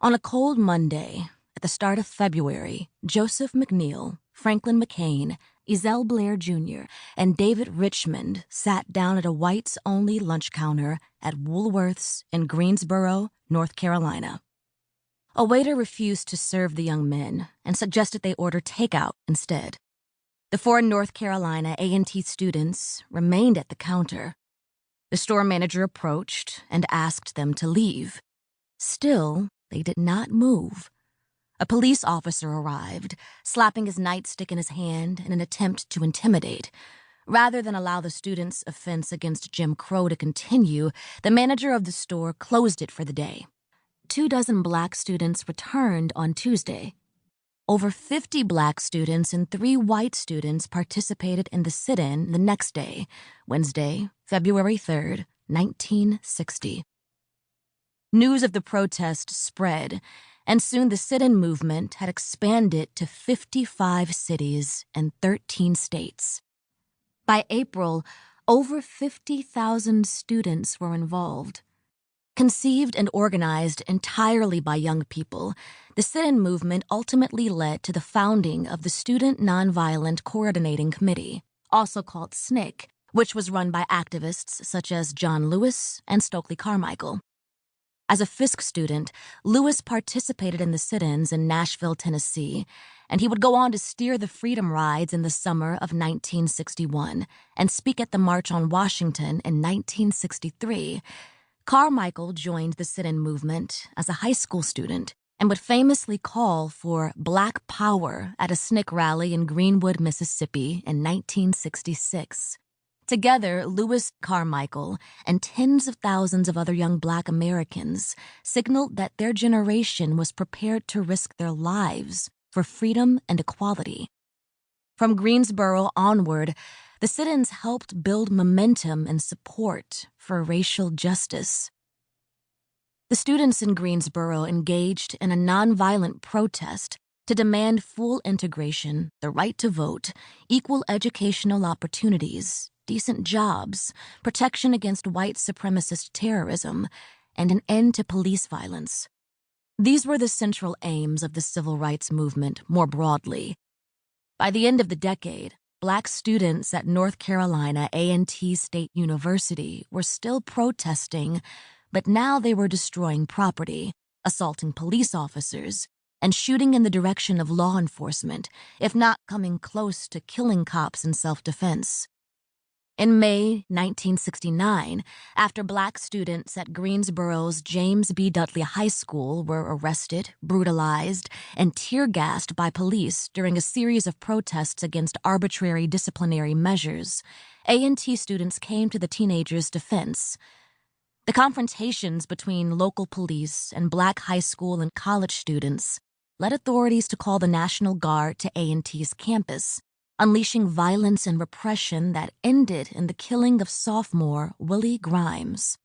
On a cold Monday, at the start of February, Joseph McNeil, Franklin McCain, Ezell Blair Jr., and David Richmond sat down at a whites-only lunch counter at Woolworth's in Greensboro, North Carolina. A waiter refused to serve the young men and suggested they order takeout instead. The four North Carolina A&T students remained at the counter. The store manager approached and asked them to leave. Still, they did not move. A police officer arrived, slapping his nightstick in his hand in an attempt to intimidate. Rather than allow the students' offense against Jim Crow to continue, the manager of the store closed it for the day. 24 black students returned on Tuesday. Over 50 black students and 3 white students participated in the sit-in the next day, Wednesday, February 3rd, 1960. News of the protest spread, and soon the sit-in movement had expanded to 55 cities and 13 states. By April, over 50,000 students were involved. Conceived and organized entirely by young people, the sit-in movement ultimately led to the founding of the Student Nonviolent Coordinating Committee, also called SNCC, which was run by activists such as John Lewis and Stokely Carmichael. As a Fisk student, Lewis participated in the sit-ins in Nashville, Tennessee, and he would go on to steer the Freedom Rides in the summer of 1961 and speak at the March on Washington in 1963. Carmichael joined the sit-in movement as a high school student and would famously call for Black Power at a SNCC rally in Greenwood, Mississippi in 1966. Together, Lewis, Carmichael, and tens of thousands of other young black Americans signaled that their generation was prepared to risk their lives for freedom and equality. From Greensboro onward, the sit-ins helped build momentum and support for racial justice. The students in Greensboro engaged in a nonviolent protest to demand full integration, the right to vote, equal educational opportunities, decent jobs, protection against white supremacist terrorism, and an end to police violence. These were the central aims of the civil rights movement more broadly. By the end of the decade, black students at North Carolina A&T State University were still protesting, but now they were destroying property, assaulting police officers, and shooting in the direction of law enforcement, if not coming close to killing cops in self-defense. In May 1969, after black students at Greensboro's James B. Dudley High School were arrested, brutalized, and tear-gassed by police during a series of protests against arbitrary disciplinary measures, A&T students came to the teenagers' defense. The confrontations between local police and black high school and college students led authorities to call the National Guard to A&T's campus, unleashing violence and repression that ended in the killing of sophomore Willie Grimes.